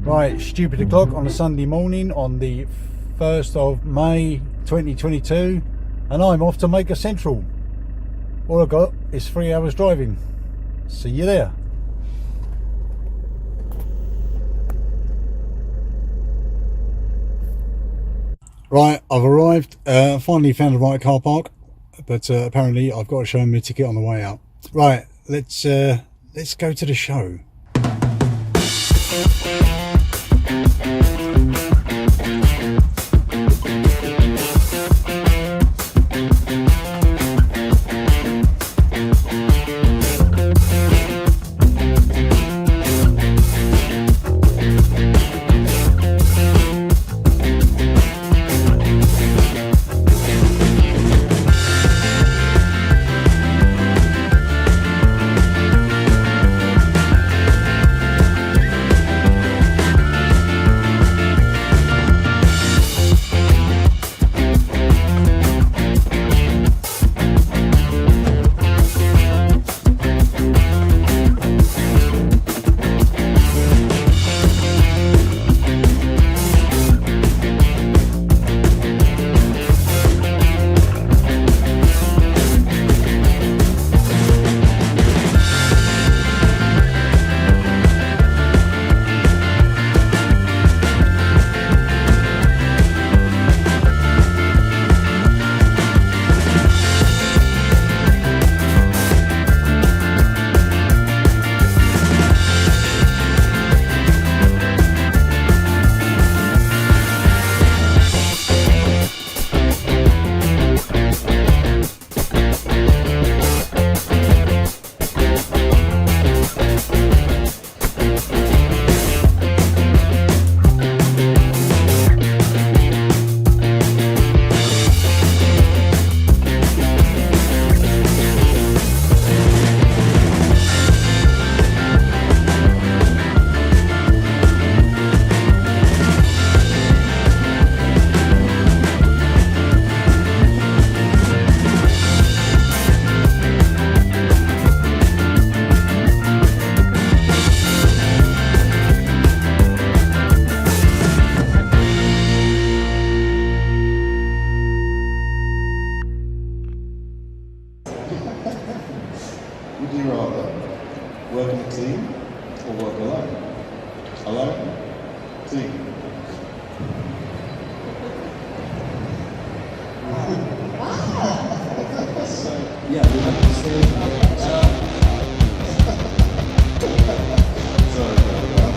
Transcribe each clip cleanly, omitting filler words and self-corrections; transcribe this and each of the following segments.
Right, stupid o'clock on a Sunday morning on the 1st of May 2022, and I'm off to Maker Central. All I've got is 3 hours driving. See you there. Right, I've arrived, finally found the right car park, but apparently I've got to show them the ticket on the way out. Right, let's go to the show. Would you rather work in a team or work alone? Alone? Team? So, yeah, we have to say sorry about that.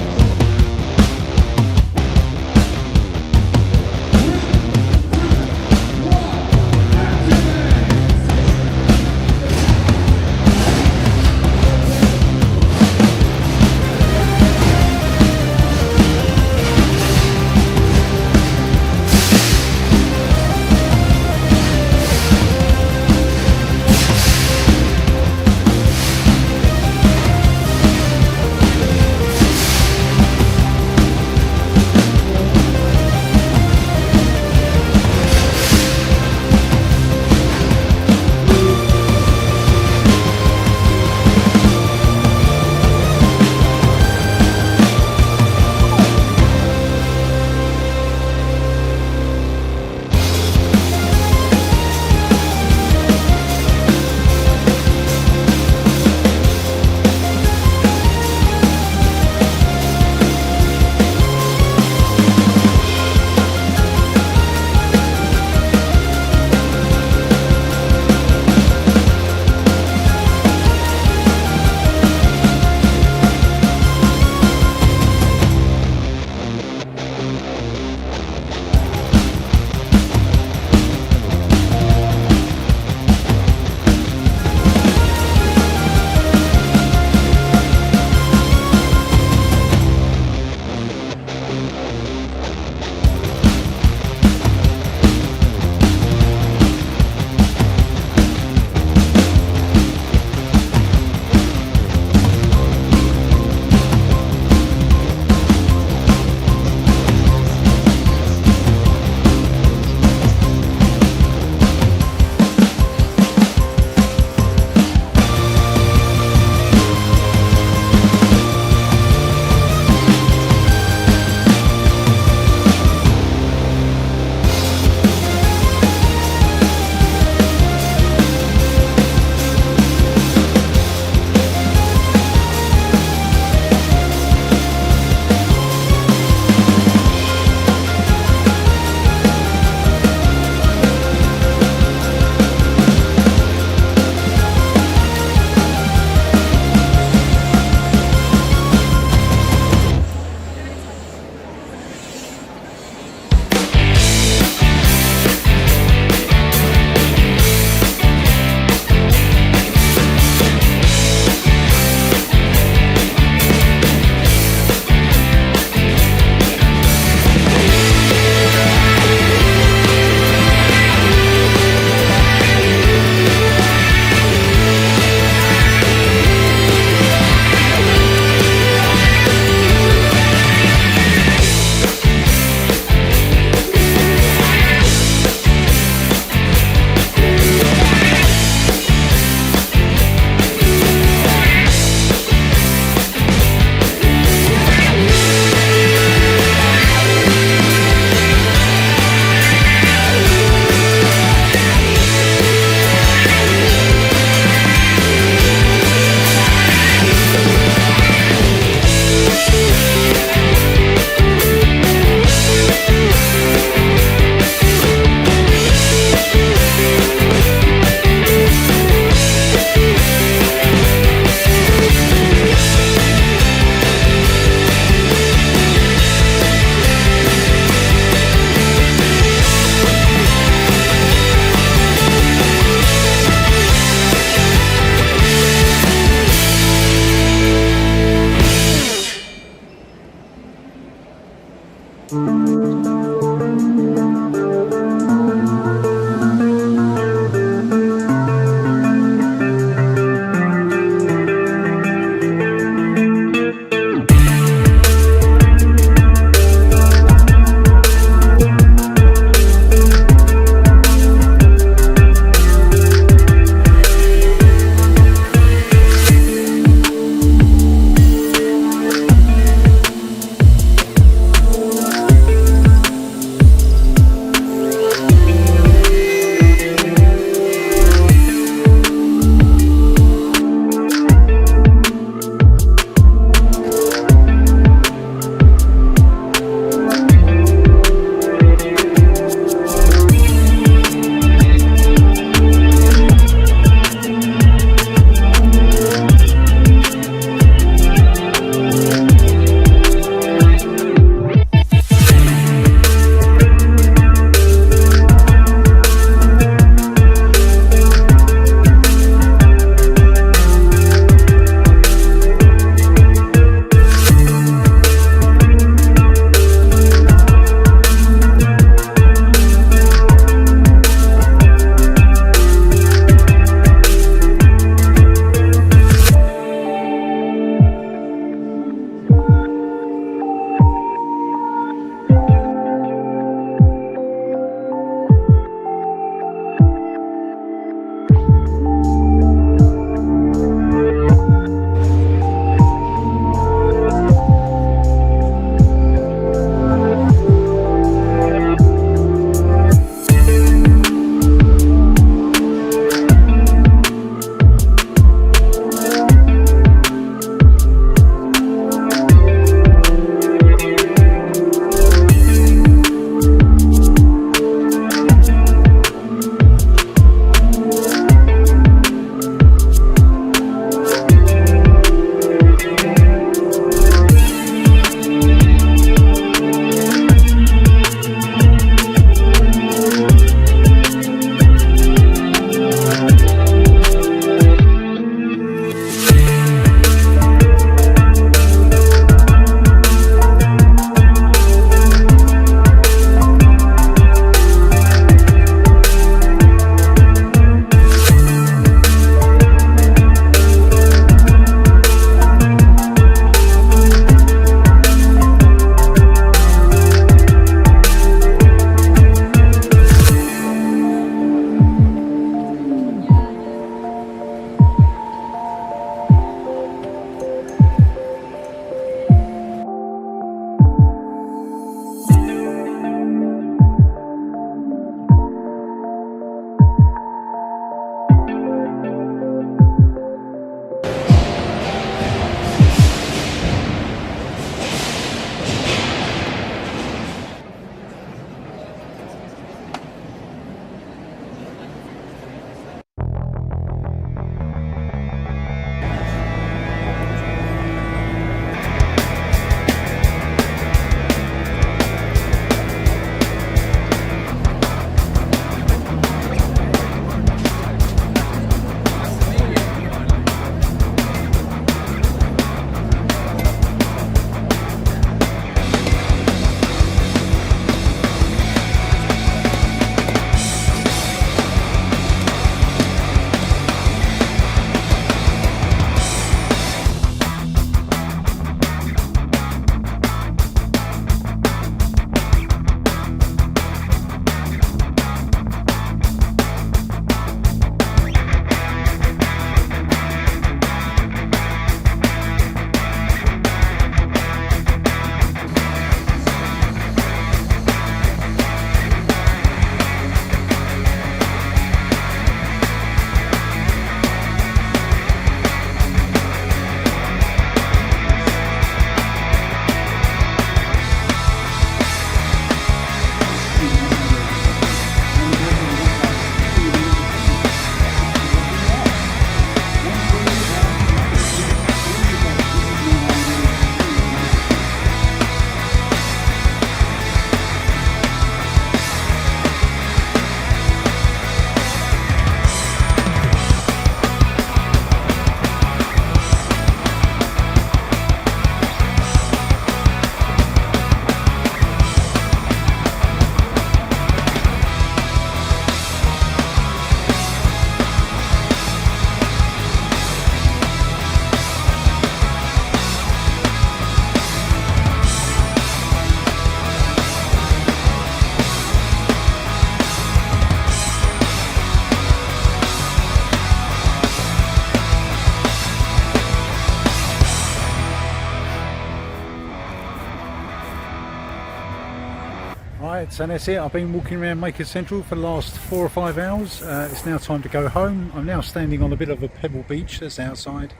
Right, so that's it. I've been walking around Macon Central for the last 4 or 5 hours. It's now time to go home. I'm now standing on a bit of a pebble beach that's outside.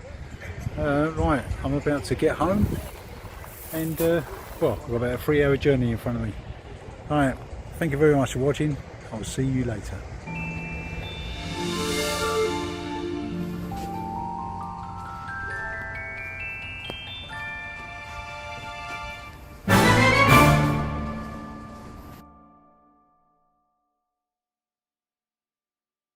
Right, I'm about to get home, and well, I've got about a 3-hour journey in front of me. Right, thank you very much for watching. I'll see you later.